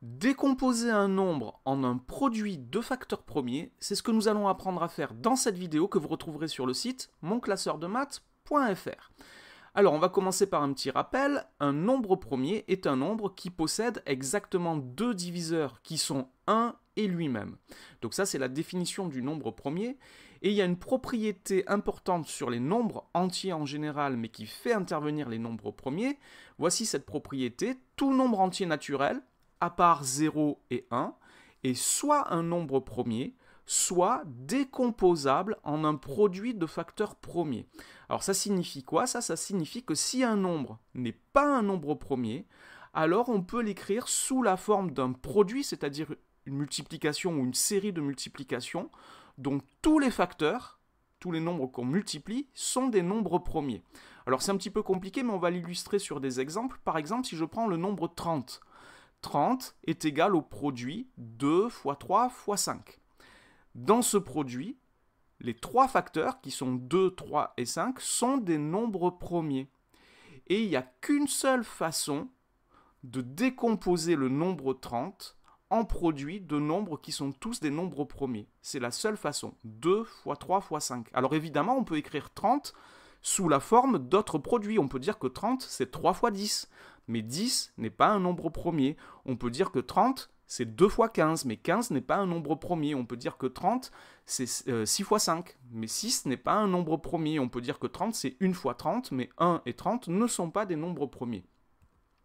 Décomposer un nombre en un produit de facteurs premiers, c'est ce que nous allons apprendre à faire dans cette vidéo que vous retrouverez sur le site monclasseurdemaths.fr. Alors on va commencer par un petit rappel. Un nombre premier est un nombre qui possède exactement deux diviseurs qui sont 1 et lui-même. Donc ça c'est la définition du nombre premier. Et il y a une propriété importante sur les nombres entiers en général, mais qui fait intervenir les nombres premiers. Voici cette propriété. Tout nombre entier naturel, à part 0 et 1, est soit un nombre premier, soit décomposable en un produit de facteurs premiers. Alors ça signifie quoi? Ça signifie que si un nombre n'est pas un nombre premier, alors on peut l'écrire sous la forme d'un produit, c'est-à-dire une multiplication ou une série de multiplications, dont tous les facteurs, tous les nombres qu'on multiplie, sont des nombres premiers. Alors c'est un petit peu compliqué, mais on va l'illustrer sur des exemples. Par exemple, si je prends le nombre 30, 30 est égal au produit 2 fois 3 fois 5. Dans ce produit, les trois facteurs, qui sont 2, 3 et 5, sont des nombres premiers. Et il n'y a qu'une seule façon de décomposer le nombre 30 en produit de nombres qui sont tous des nombres premiers. C'est la seule façon, 2 fois 3 fois 5. Alors évidemment, on peut écrire 30 sous la forme d'autres produits. On peut dire que 30, c'est 3 fois 10. Mais 10 n'est pas un nombre premier. On peut dire que 30, c'est 2 fois 15, mais 15 n'est pas un nombre premier. On peut dire que 30, c'est 6 fois 5, mais 6 n'est pas un nombre premier. On peut dire que 30, c'est 1 fois 30, mais 1 et 30 ne sont pas des nombres premiers.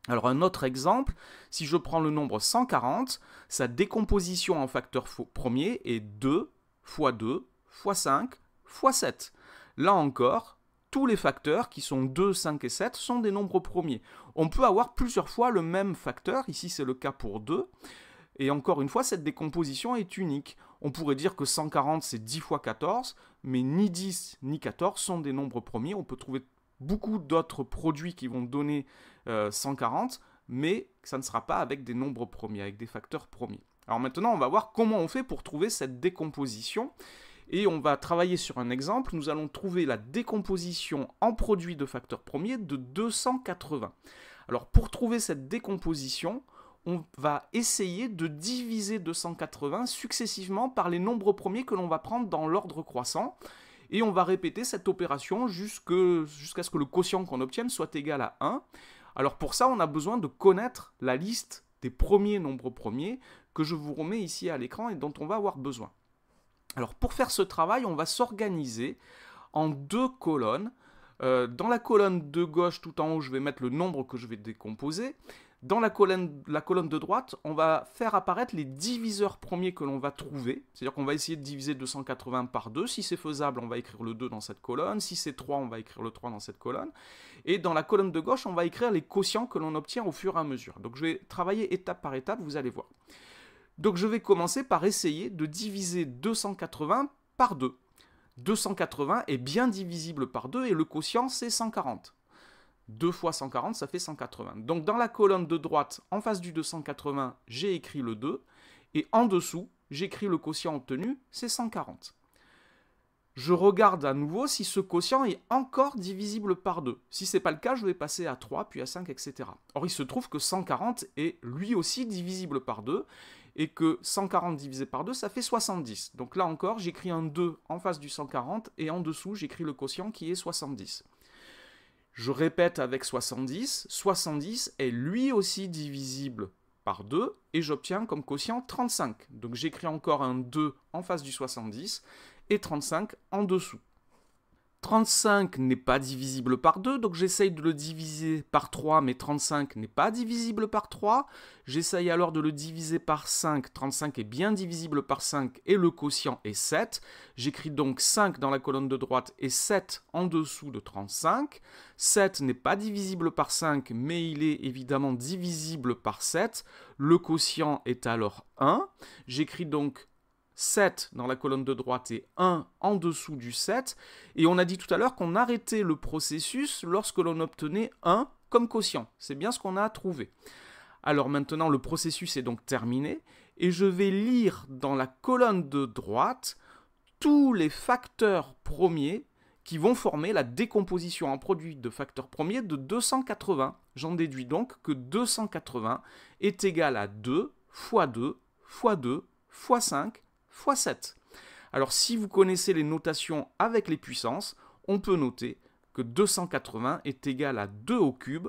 Alors un autre exemple, si je prends le nombre 140, sa décomposition en facteurs premiers est 2 fois 2 fois 5 fois 7. Là encore, tous les facteurs qui sont 2, 5 et 7 sont des nombres premiers. On peut avoir plusieurs fois le même facteur, ici c'est le cas pour 2, et encore une fois cette décomposition est unique. On pourrait dire que 140 c'est 10 fois 14, mais ni 10 ni 14 sont des nombres premiers. On peut trouver beaucoup d'autres produits qui vont donner 140, mais ça ne sera pas avec des nombres premiers, avec des facteurs premiers. Alors maintenant on va voir comment on fait pour trouver cette décomposition. Et on va travailler sur un exemple. Nous allons trouver la décomposition en produit de facteurs premiers de 280. Alors pour trouver cette décomposition, on va essayer de diviser 280 successivement par les nombres premiers que l'on va prendre dans l'ordre croissant. Et on va répéter cette opération jusqu'à ce que le quotient qu'on obtienne soit égal à 1. Alors pour ça, on a besoin de connaître la liste des premiers nombres premiers que je vous remets ici à l'écran et dont on va avoir besoin. Alors pour faire ce travail, on va s'organiser en deux colonnes. Dans la colonne de gauche, tout en haut, je vais mettre le nombre que je vais décomposer. Dans la colonne de droite, on va faire apparaître les diviseurs premiers que l'on va trouver. C'est-à-dire qu'on va essayer de diviser 280 par 2. Si c'est faisable, on va écrire le 2 dans cette colonne. Si c'est 3, on va écrire le 3 dans cette colonne. Et dans la colonne de gauche, on va écrire les quotients que l'on obtient au fur et à mesure. Donc je vais travailler étape par étape, vous allez voir. Donc je vais commencer par essayer de diviser 280 par 2. 280 est bien divisible par 2 et le quotient c'est 140. 2 fois 140 ça fait 180. Donc dans la colonne de droite, en face du 280, j'ai écrit le 2 et en dessous, j'écris le quotient obtenu, c'est 140. Je regarde à nouveau si ce quotient est encore divisible par 2. Si ce n'est pas le cas, je vais passer à 3, puis à 5, etc. Or, il se trouve que 140 est lui aussi divisible par 2, et que 140 divisé par 2, ça fait 70. Donc là encore, j'écris un 2 en face du 140, et en dessous, j'écris le quotient qui est 70. Je répète avec 70. 70 est lui aussi divisible par 2, et j'obtiens comme quotient 35. Donc j'écris encore un 2 en face du 70, et 35 en dessous. 35 n'est pas divisible par 2, donc j'essaye de le diviser par 3, mais 35 n'est pas divisible par 3. J'essaye alors de le diviser par 5, 35 est bien divisible par 5, et le quotient est 7. J'écris donc 5 dans la colonne de droite et 7 en dessous de 35. 7 n'est pas divisible par 5, mais il est évidemment divisible par 7. Le quotient est alors 1. J'écris donc 7 dans la colonne de droite et 1 en dessous du 7. Et on a dit tout à l'heure qu'on arrêtait le processus lorsque l'on obtenait 1 comme quotient. C'est bien ce qu'on a trouvé. Alors maintenant, le processus est donc terminé. Et je vais lire dans la colonne de droite tous les facteurs premiers qui vont former la décomposition en produit de facteurs premiers de 280. J'en déduis donc que 280 est égal à 2 x2, x2, x5, x7. Alors si vous connaissez les notations avec les puissances, on peut noter que 280 est égal à 2 au cube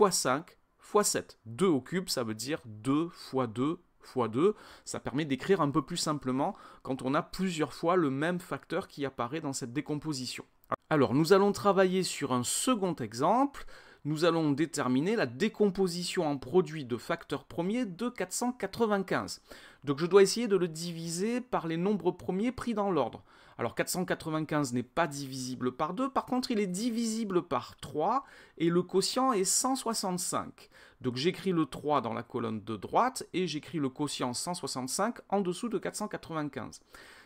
x 5 x 7. 2 au cube, ça veut dire 2 x 2 x 2. Ça permet d'écrire un peu plus simplement quand on a plusieurs fois le même facteur qui apparaît dans cette décomposition. Alors nous allons travailler sur un second exemple. Nous allons déterminer la décomposition en produit de facteurs premiers de 495. Donc je dois essayer de le diviser par les nombres premiers pris dans l'ordre. Alors 495 n'est pas divisible par 2, par contre il est divisible par 3 et le quotient est 165. Donc j'écris le 3 dans la colonne de droite et j'écris le quotient 165 en dessous de 495.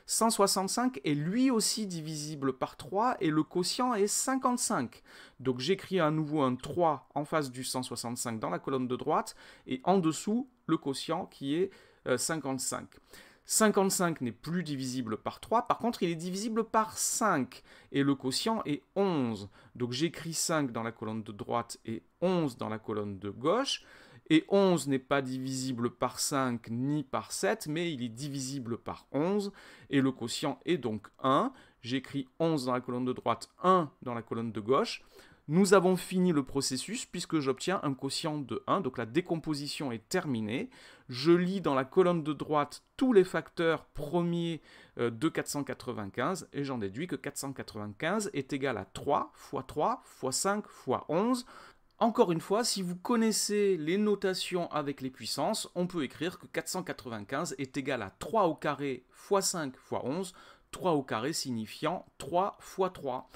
165 est lui aussi divisible par 3 et le quotient est 55. Donc j'écris à nouveau un 3 en face du 165 dans la colonne de droite et en dessous le quotient qui est 55. 55 n'est plus divisible par 3, par contre il est divisible par 5 et le quotient est 11. Donc j'écris 5 dans la colonne de droite et 11 dans la colonne de gauche. Et 11 n'est pas divisible par 5 ni par 7, mais il est divisible par 11, et le quotient est donc 1. J'écris 11 dans la colonne de droite, 1 dans la colonne de gauche. Nous avons fini le processus puisque j'obtiens un quotient de 1, donc la décomposition est terminée. Je lis dans la colonne de droite tous les facteurs premiers de 495, et j'en déduis que 495 est égal à 3 x 3 x 5 x 11. Encore une fois, si vous connaissez les notations avec les puissances, on peut écrire que 495 est égal à 3 au carré x 5 x 11, 3 au carré signifiant 3 x 3.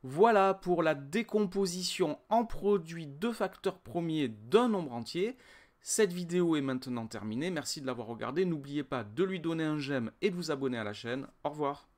Voilà pour la décomposition en produit de facteurs premiers d'un nombre entier. Cette vidéo est maintenant terminée, merci de l'avoir regardée. N'oubliez pas de lui donner un j'aime et de vous abonner à la chaîne. Au revoir.